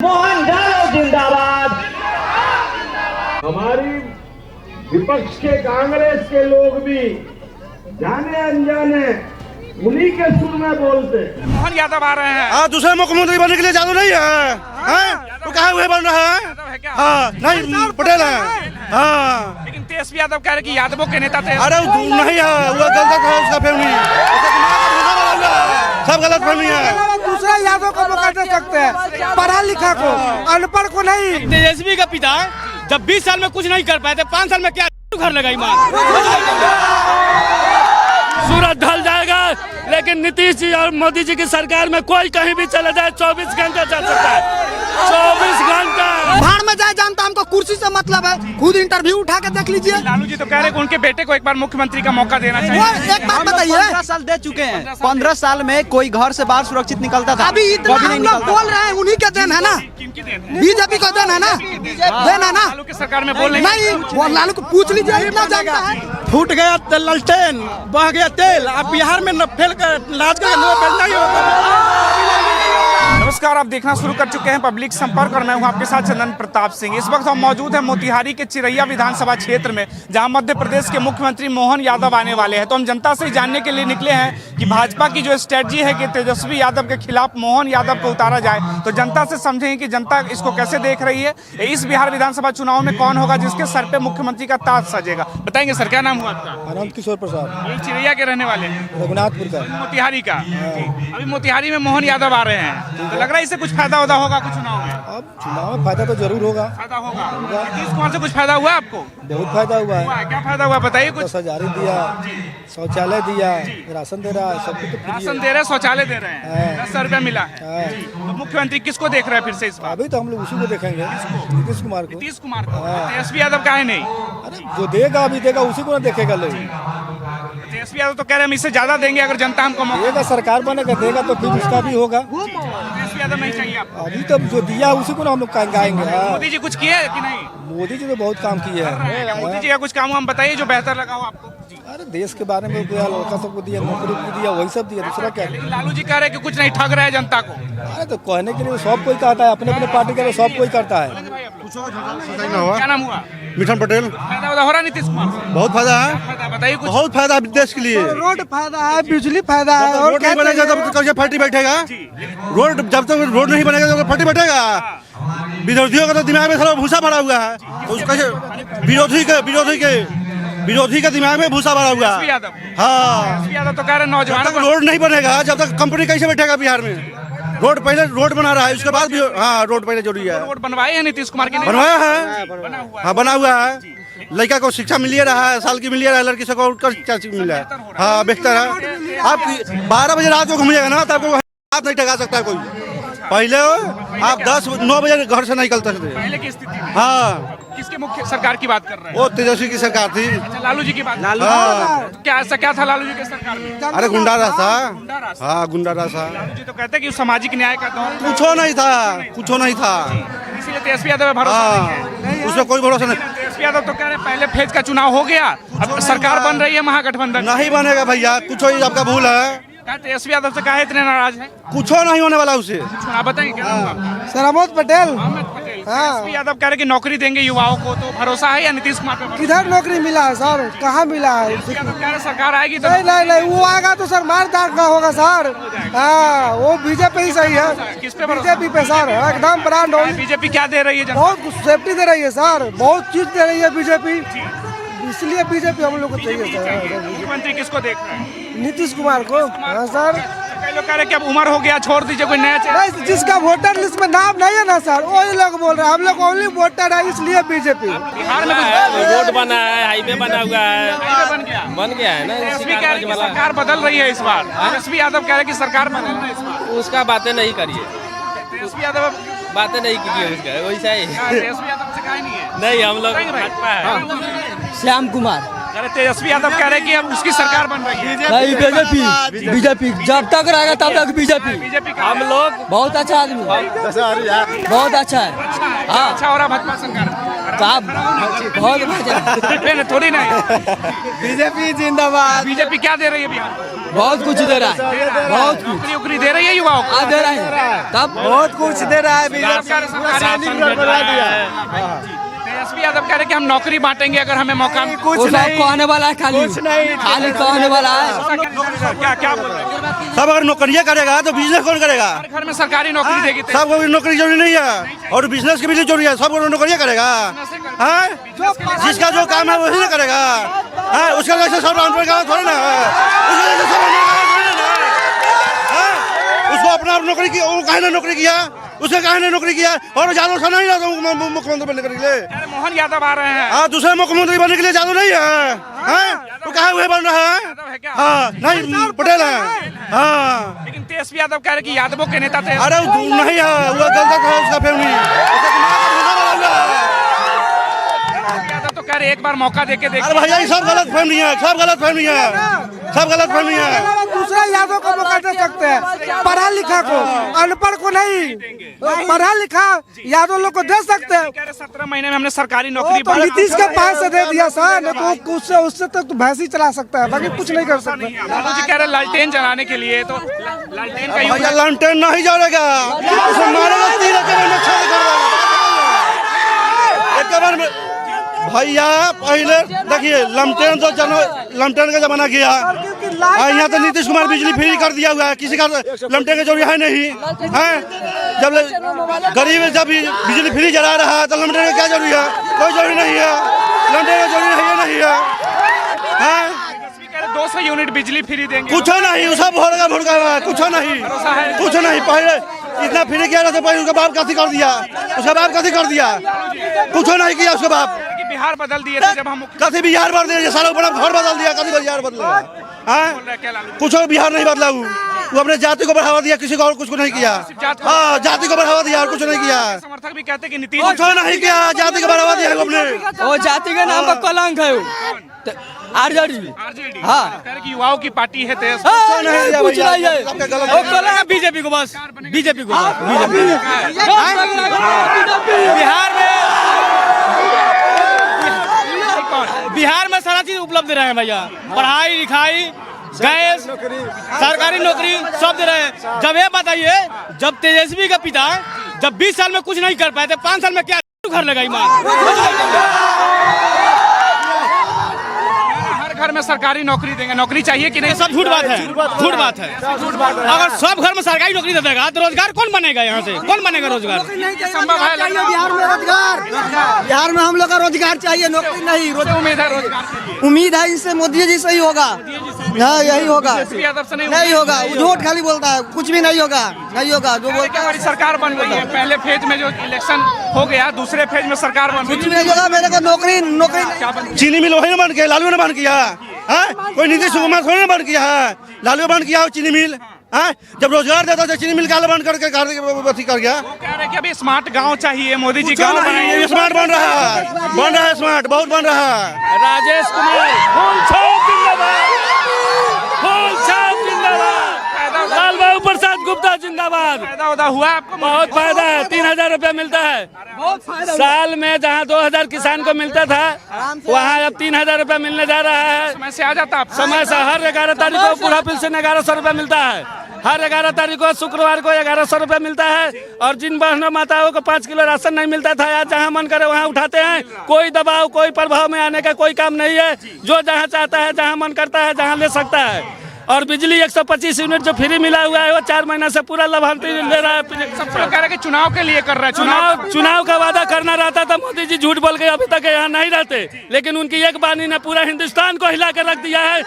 मोहन यादव जिंदाबाद। हमारी विपक्ष के कांग्रेस के लोग भी जाने अनजाने उन्हीं के सुर में बोलते। मोहन यादव आ रहे हैं। हाँ, दूसरे मुख्यमंत्री बनने के लिए जादू नहीं है, तो कहा हुए बन रहा है। हाँ, नहीं पटेल है। हाँ, लेकिन तेजस्वी यादव कह रहे कि यादवों के नेता थे। अरे नहीं है, वो गलत है, उसका फैमिली सब गलत फैमिली है। दूसरा यादव को मौका दे सकते हैं, पढ़ा लिखा को, अनपढ़ को नहीं। तेजस्वी का पिता जब 20 साल में कुछ नहीं कर पाए थे, 5 साल में क्या घर लगाई मान। सूरज ढल जाएगा, लेकिन नीतीश जी और मोदी जी की सरकार में कोई कहीं भी चला जाए 24 घंटे चल सकता है। 24 घंटे भाड़ में जाए जानता, हमको कुर्सी से मतलब है। खुद इंटरव्यू उठा के देख लीजिए। लालू जी तो कह रहे कि उनके बेटे को एक बार मुख्यमंत्री का मौका देना चाहिए। वो एक बात बताइए, 15 साल दे चुके हैं। 15 साल में कोई घर से बाहर सुरक्षित निकलता था। अभी इतना हम लोग बोल रहे हैं, उन्हीं के देन है ना, किनकी देन है? बीजेपी को देन है ना, देन है ना। लालू की सरकार में बोल नहीं, वो लालू को पूछ लीजिए, इतना जानता है। फूट गया ललटेन, बह गया तेल। अब बिहार में न फेल कर लाज कर नहीं होगा। नमस्कार, आप देखना शुरू कर चुके हैं पब्लिक संपर्क और मैं हूं आपके साथ चंदन प्रताप सिंह। इस वक्त हम मौजूद हैं मोतिहारी के चिरैया विधानसभा क्षेत्र में, जहां मध्य प्रदेश के मुख्यमंत्री मोहन यादव आने वाले हैं। तो हम जनता से जानने के लिए निकले हैं कि भाजपा की जो स्ट्रेटजी है कि तेजस्वी यादव के खिलाफ मोहन यादव को उतारा जाए, तो जनता से समझेंगे कि जनता इसको कैसे देख रही है। इस बिहार विधानसभा चुनाव में कौन होगा जिसके सर पे मुख्यमंत्री का ताज सजेगा, बताएंगे। सर, क्या नाम हुआ आपका? अनंत किशोर प्रसाद, ये चिरैया के रहने वाले हैं, रघुनाथपुर का। मोतिहारी का। अभी मोतिहारी में मोहन यादव आ रहे हैं, तो लग रहा है इससे कुछ फायदा होगा कुछ चुनाव में? अब चुनाव में फायदा तो जरूर होगा। फायदा होगा। नीतीश कुमार से कुछ फायदा हुआ आपको? बहुत फायदा हुआ है। क्या फायदा हुआ बताइए कुछ। 10,000 दिया, शौचालय दिया, राशन दे रहा है, सब कुछ तो राशन दे रहे हैं, शौचालय दे रहे हैं, 10 रुपया मिला है। जी। तो मुख्यमंत्री किसको देख रहे हैं फिर से इस बार? अभी तो हम लोग उसी को देखेंगे, नीतीश कुमार को। नीतीश कुमार को। तेजस्वी यादव का है नहीं? अरे जो देगा अभी देगा, उसी को ना देखेगा लोग। तेजस्वी यादव तो कह रहे हैं हम इससे ज्यादा देंगे अगर जनता हमको मौका देगा, सरकार बनेगा, देगा तो फिर उसका भी होगा। तेजस्वी यादव नहीं चाहिए आपको? अभी तो जो दिया उसी को ना हम लोग गाएंगे। मोदी जी कुछ किए है कि नहीं? मोदी जी तो बहुत काम किए हैं। मोदी जी का कुछ काम हम बताइए जो बेहतर लगा हो आपको। अरे देश के बारे में दिया, लड़का सबको दिया, नौकरी को दिया, वही सब दिया, दूसरा क्या। लेकिन लालू जी कह रहे हैं कि कुछ नहीं, ठग रहे हैं जनता को। अरे तो कहने के लिए सब कोई करता है, अपने अपने पार्टी के लिए सब कोई करता है। क्या नाम हुआ? मिठन पटेल। फायदा हो रहा नीतीश कुमार से? बहुत फायदा है, फायदा बताइए कुछ। बहुत फायदा है देश के लिए। रोड फायदा है, बिजली फायदा है, और रोड नहीं बनेगा तब कैसे फैक्ट्री बैठेगा? रोड जब तक रोड नहीं बनेगा तो फैक्ट्री बैठेगा। विरोधियों का तो दिमाग में थोड़ा भूसा भरा हुआ है, उसका विरोधी के दिमाग में भूसा भरा हुआ है। हाँ, यादव तो कह रहे नौजवानों को रोड नहीं बनेगा जब तक कंपनी कैसे बैठेगा बिहार में? रोड पहले रोड बना रहा है, उसके बाद भी हाँ रोड पहले जरूरी है। रोड बनवाए हैं नीतीश कुमार के? बनवाया है, हाँ बना हुआ है। लड़का को शिक्षा मिल रहा है, साल की मिल रहा है, लड़की सबको क्या मिल रहा है। हाँ बेहतर है। आप 12 बजे रात को घूमिएगा ना तो आपको हाथ नहीं ठगा सकता कोई। पहले आप 10-9 बजे घर से नहीं निकल सकते। पहले की स्थिति में। हाँ, किसके मुख्य सरकार की बात कर रहे हैं? वो तेजस्वी की सरकार थी। अच्छा, लालू जी की बात। हाँ। तो क्या ऐसा क्या था लालू जी के सरकार में? अरे गुंडा राज था। हाँ, गुंडा राज था। लालू जी तो कहते हैं कि सामाजिक न्याय का दौर कुछ नहीं था, कुछ नहीं था। इसीलिए तेजस्वी यादव पे भरोसा नहीं है। उसमें कोई भरोसा नहीं। तेजस्वी यादव तो कह रहे हैं पहले फेज का चुनाव हो गया, अब सरकार बन रही है महागठबंधन। नहीं बनेगा भैया, कुछ ही आपका भूल है। क्या तेजस्वी यादव से कहा इतने नाराज है? कुछ नहीं होने वाला उसे। आप बताएंगे क्या नाम आपका? सर अमोद पटेल। अहमद पटेल। तेजस्वी यादव कह रहे कि नौकरी देंगे युवाओं को, तो भरोसा है या नीतीश कुमार पे भरोसा? किधर नौकरी मिला है सर, कहाँ मिला है? तेजस्वी यादव कह रहे सरकार आएगी तो नहीं, वो आएगा तो सर मारदार का होगा सर। हाँ, वो बीजेपी ही सही है। किस पे भरोसा? बीजेपी पे सर, एकदम ब्रांड हो। बीजेपी क्या दे रही है जनता? बहुत कुछ सेफ्टी दे रही है सर, बहुत चीज दे रही है बीजेपी, इसलिए बीजेपी हम लोग को चाहिए सर। मुख्यमंत्री किसको देख रहे हैं? नीतीश कुमार को। हाँ सर। कई लोग कह रहे हैं कि अब उम्र हो गया, छोड़ दीजिए, कोई नया चेहरा। नहीं, जिसका वोटर लिस्ट में नाम नहीं है ना सर, वही लोग बोल रहे हैं हम लोग ओनली वोटर है, इसलिए बीजेपी। बिहार में रोड बना है, हाईवे बना हुआ है, बन गया है ना। तेजस्वी कह रहे कि सरकार बदल रही है इस बार। तेजस्वी यादव कह रहे कि सरकार बदल रही है इस बार। उसका बातें नहीं करिए, तेजस्वी यादव बातें नहीं कीजिए उसका, वैसा ही तेजस्वी यादव से कहा ही नहीं है। नहीं। हम लोग भाजपा है। श्याम कुमार। अरे तेजस्वी यादव कह रहे कि अब उसकी सरकार बन रही है। नहीं, बीजेपी जब तक रहेगा तब तक बीजेपी। बीजेपी हम लोग बहुत अच्छा आदमी है, बहुत अच्छा है। अच्छा हो रहा भाजपा सरकार बहुत नहीं, थोड़ी नहीं। बीजेपी जिंदाबाद। बीजेपी क्या दे रही है बिहार? बहुत कुछ दे रहा है, बहुत कुछ नौकरी उकरी दे रही है युवाओं को? दे रहा है, तब बहुत कुछ दे रहा है तेजस्वी यादव कह रहे कि हम नौकरी बांटेंगे अगर हमें मौका मिले। कुछ नहीं कहने वाला है, खाली खाली कहने वाला है। क्या बोल रहे हैं? सब अगर नौकरियाँ करेगा तो बिजनेस कौन करेगा? हर घर में सरकारी नौकरी देगी। सबको नौकरी जरूरी नहीं है और बिजनेस की भी जरूरी है। सबको नौकरियाँ करेगा, जिसका जो काम है वही ना करेगा। उसका जैसे सब राउंड का थोड़ा ना उसको अपना नौकरी की, वो काहे ना नौकरी किया, उसने काहे ने नौकरी किया और जादव सा नहीं रहता मुख्यमंत्री बनने के लिए। मोहन यादव आ रहे हैं। हाँ, दूसरे मुख्यमंत्री बनने के लिए जादव नहीं है। तो कहा हुए बन रहा है? हाँ, नहीं पटेल है। हाँ, लेकिन तेजस्वी यादव कह रहे कि यादवों के नेता थे। अरे नहीं है, वो गलत है उसका फैमिली। यादव तो कह रहे एक बार मौका देके देख। अरे भैया ये सब गलत फैमिली है, सब गलत फैमिली है, सब गलत फैमिली है। दूसरे यादव को मौका दे सकते हैं, पढ़ा लिखा को, अनपढ़ को नहीं। पढ़ा लिखा यादव लोग को दे सकते हैं। 17 महीने में हमने सरकारी नौकरी तो नीतीश के पास से दे दिया सर, नहीं तो उससे तक तो भैंस ही चला सकता है, बाकी कुछ नहीं कर सकता। लालू जी कह रहे लालटेन जलाने के लिए, तो लालटेन का भैया लालटेन नहीं जलेगा, उसे मारेगा, तीर में छेद कर देगा एक बार में। भैया पहले देखिए लमटेन का जमाना गया, यहाँ तो नीतीश कुमार बिजली फ्री कर दिया हुआ है, किसी का लमटेन की जरूरी है नहीं है। जब गरीब जब बिजली फ्री जला रहा है तो लमटेन का क्या जरूरी है? कोई जरूरी नहीं है, लमटेन का जरूरी नहीं है। 200 यूनिट बिजली फ्री देंगे, कुछ नहीं, सब भोड़का कुछ नहीं, कुछ नहीं। पहले इतना फ्री किया तो पहले उसका बाप कैसे कर दिया, उसका बाप कैसे कर दिया? कुछ नहीं किया उसका बाप। बिहार बदल दिए थे जब हम कभी बिहार बदल दिया, सालों बड़ा घर बदल दिया, कभी बिहार बदला? कुछ बिहार नहीं बदला, वो अपने जाति को बढ़ावा दिया, किसी को और कुछ नहीं किया। हाँ, जाति को बढ़ावा दिया और कुछ नहीं किया। समर्थक भी कहते कि नीतीश कुछ नहीं किया, जाति को बढ़ावा दिया अपने। वो जाति के नाम पर कलंक है आरजेडी। हाँ, युवाओं की पार्टी है कुछ नहीं है, बीजेपी को बस, बीजेपी को बिहार में सारा चीज उपलब्ध रहे हैं भैया, पढ़ाई लिखाई, गैस, सरकारी नौकरी सब दे रहे हैं। जब ये बताइए, जब तेजस्वी का पिता जब 20 साल में कुछ नहीं कर पाए थे, 5 साल में क्या घर लगाई घर में सरकारी नौकरी देंगे, नौकरी चाहिए कि नहीं? सब झूठ बात है, झूठ बात है। अगर सब घर में सरकारी नौकरी दे देगा तो रोजगार कौन बनेगा? यहाँ से कौन बनेगा रोजगार? संभव है बिहार में रोजगार, बिहार में हम लोग का रोजगार चाहिए, नौकरी नहीं। उम्मीद है रोजगार, उम्मीद है इससे मोदी जी से ही होगा। हाँ, यही होगा, नहीं होगा। झूठ खाली बोलता है, कुछ भी नहीं होगा, नहीं होगा जो बोलता है। हमारी सरकार बन गई है, पहले फेज में जो इलेक्शन हो गया, दूसरे फेज में सरकार बन कुछ भी नहीं होगा। मेरे को नौकरी चीनी मिल वही ने बंद किया, लालू ने बंद किया है। कोई नीतीश कुमार थोड़ी ने बंद किया है, लालू बंद किया हो चीनी मिल। जब रोजगार देता तो चीनी मिल का बंद करके कर गया। कह रहे कि अभी स्मार्ट गांव चाहिए, मोदी जी गांव बनाएंगे। स्मार्ट बन रहा है, स्मार्ट बहुत बन रहा है। राजेश कुमार लालबाबू प्रसाद गुप्ता जिंदाबाद। फायदा हुआ आपको? बहुत फायदा है, 3000 रुपया मिलता है साल में। जहाँ 2000 किसान को मिलता था, वहाँ अब 3000 रुपया मिलने जा रहा है। समय से आ जाता, समय से हर 11 तारीख को बूढ़ा पेंशन 1100 रुपया मिलता है। हर 11 तारीख को शुक्रवार को 1100 रुपया मिलता है। और जिन बहनों माताओं को 5 किलो राशन नहीं मिलता था, आज जहाँ मन करे वहाँ उठाते हैं। कोई दबाव, कोई प्रभाव में आने का कोई काम नहीं है। जो जहाँ चाहता है, जहाँ मन करता है, जहाँ ले सकता है। और बिजली 125 यूनिट जो फ्री मिला हुआ है, वो 4 महीना से पूरा लाभार्थी ले रहा है। सब लोग कह रहे हैं कि चुनाव के लिए कर रहे हैं। चुनाव का वादा करना रहता था, मोदी जी झूठ बोल के अभी तक यहाँ नहीं रहते। लेकिन उनकी एक बानी ने पूरा हिंदुस्तान को हिला कर रख दिया है।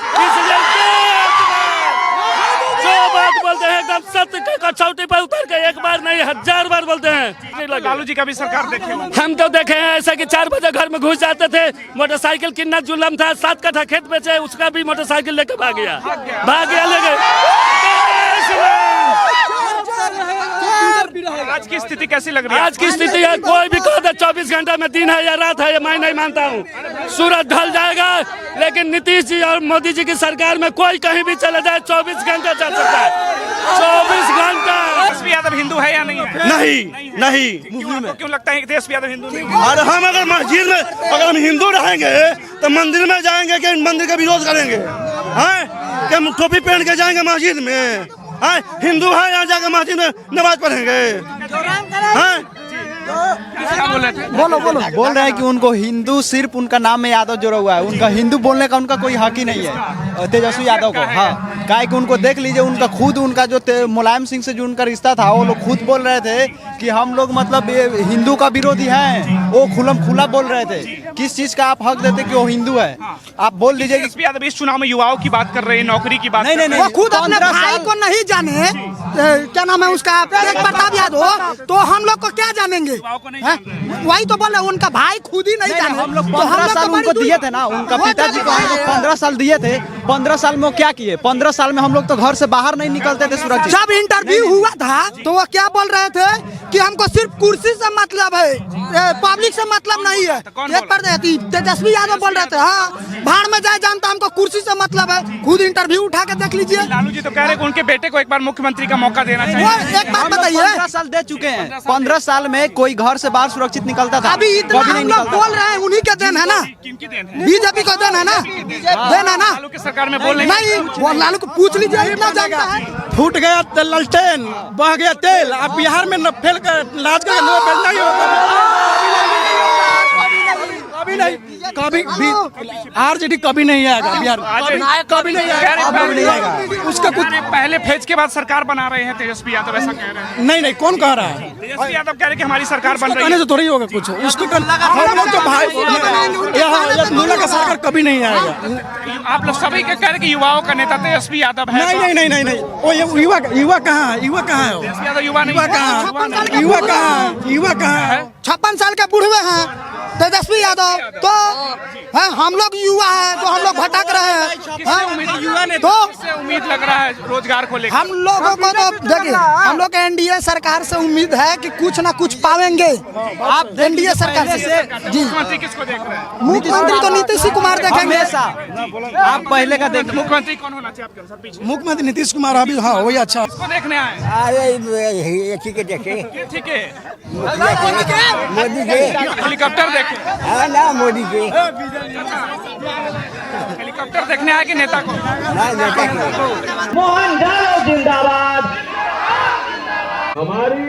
जो बात बोलते हैं एकदम सत्य के कसौटी पर उतर के, एक बार नहीं 1000 बार बोलते हैं। लालू जी का भी सरकार देखे, हम तो देखे हैं ऐसा कि 4 बजे घर में घुस जाते थे। मोटरसाइकिल कितना जुल्म था, 7 कट्ठा खेत बेचे, उसका भी मोटरसाइकिल लेके भाग गया ले गए। आज की स्थिति कैसी लग रही है? आज की स्थिति है, कोई भी कह दे 24 घंटा में दिन है या रात है, ये मैं नहीं मानता हूँ। सूरज ढल जाएगा, लेकिन नीतीश जी और मोदी जी की सरकार में कोई कहीं भी चले जाए 24 घंटे चल सकता है। 24 घंटा। तेजस्वी यादव हिंदू है या नहीं है? नहीं क्यों लगता है कि तेजस्वी यादव हिंदू नहीं है? और हम अगर मस्जिद में अगर हम हिंदू रहेंगे तो मंदिर में जाएंगे कि मंदिर का विरोध करेंगे? हैं कि हम टोपी पहन के जाएंगे मस्जिद में? हैं हिंदू है यहाँ जाकर मस्जिद में नमाज पढ़ेंगे? हैं क्या बोल रहे थे? बोल रहे हैं कि उनको हिंदू सिर्फ उनका नाम में यादव जोड़ा हुआ है, उनका हिंदू बोलने का उनका कोई हक ही नहीं है तेजस्वी यादव को। हाँ, काहे कि उनको देख लीजिए, उनका खुद उनका जो मुलायम सिंह से जो उनका रिश्ता था, वो लोग खुद बोल रहे थे कि हम लोग मतलब ये हिंदू का विरोधी हैं। वो खुला बोल रहे थे। किस चीज का आप हक देते कि वो हिंदू है? आप बोल दीजिए कि तेजस्वी यादव इस चुनाव में युवाओं की बात कर रहे हैं, नौकरी की बात कर रहे हैं। वो खुद अपने भाई को नहीं जाने, क्या नाम है उसका, तेज प्रताप यादव, तो हम लोग को क्या जानेंगे? वही तो बोल रहे, उनका भाई खुद ही नहीं जाने। हम लोग 15 साल उनको दिए थे ना, उनका पिताजी को हम लोग 15 साल दिए थे। 15 साल में वो क्या किए? 15 साल में हम लोग तो घर से बाहर नहीं निकलते थे सुरक्षित। जब इंटरव्यू हुआ था तो वो क्या बोल रहे थे कि हमको सिर्फ कुर्सी से मतलब है, पब्लिक से मतलब नहीं है। एक पर तेजस्वी यादव बोल रहे थे, हाँ भाड़ में जाए जानता, हमको कुर्सी से मतलब है। खुद इंटरव्यू उठा के देख लीजिए। लालू जी तो कह रहे हैं उनके बेटे को एक बार मुख्यमंत्री का मौका देना चाहिए। एक बात बताइए, 15 साल दे चुके हैं। 15 साल में कोई घर से बाहर सुरक्षित निकलता था? अभी इतना हम लोग बोल रहे हैं, उन्हीं के देन है ना, किनकी देन है? बीजेपी को देन है ना, देन है ना। लालू की सरकार में बोल नहीं, वो लालू को पूछ लीजिए, इतना जानता है। फूट गया ललटेन, बह गया तेल। अब बिहार में न फेल कर लाज करके नोट बेचना ही कभी भी आरजेडी कभी नहीं आएगा बिहार, कभी नहीं आएगा। उसका कुछ पहले फेज के बाद सरकार बना रहे हैं तेजस्वी यादव, ऐसा कह रहे हैं। नहीं कौन कह रहा है? तेजस्वी यादव कह रहे हैं कि हमारी सरकार बन रही कहने है। से थोड़ी होगा कुछ, उसको हम लोग तो भाई यहाँ मुला का सरकार कभी नहीं आएगा। आप लोग सभी के कह रहे हैं कि युवाओं का नेता तेजस्वी यादव है। नहीं वो युवा कहाँ है? युवा कहाँ है? तेजस्वी यादव युवा नहीं युवा कहाँ? युवा कहाँ है? 56 साल के बूढ़े हैं तेजस्वी यादव, तो है हम लोग युवा है, तो हम लोग भटक रहे हैं। तो उम्मीद लग रहा है रोजगार को लेकर। हम लोगों को तो देखिए, हम लोग एनडीए सरकार से उम्मीद है कि कुछ ना कुछ पाएंगे। आप एनडीए सरकार से जी, मुख्यमंत्री किसको देख रहे हैं? मुख्यमंत्री तो नीतीश कुमार देखेंगे। आप पहले का देख, मुख्यमंत्री कौन होना चाहिए आपके अनुसार? पीछे मुख्यमंत्री नीतीश कुमार अभी, हाँ वही अच्छा। किसको देखने आए? ठीक है देखे, ठीक है, मोदी के, हेलीकॉप्टर देखे, हाँ ना मोदी के, हेलीकॉप्टर देखने आए कि नेता को? ना नेता के। मोहन यादव जिंदाबाद। हमारी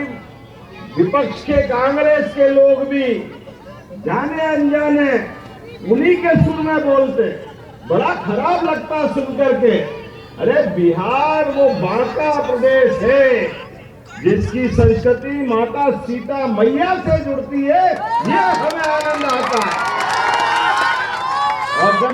विपक्ष के कांग्रेस के लोग भी जाने अनजाने उन्हीं के सुर में बोलते, बड़ा खराब लगता सुन करके। अरे बिहार वो बांका प्रदेश है जिसकी संस्कृति माता सीता मैया से जुड़ती है, ये हमें आनंद आता है। और जब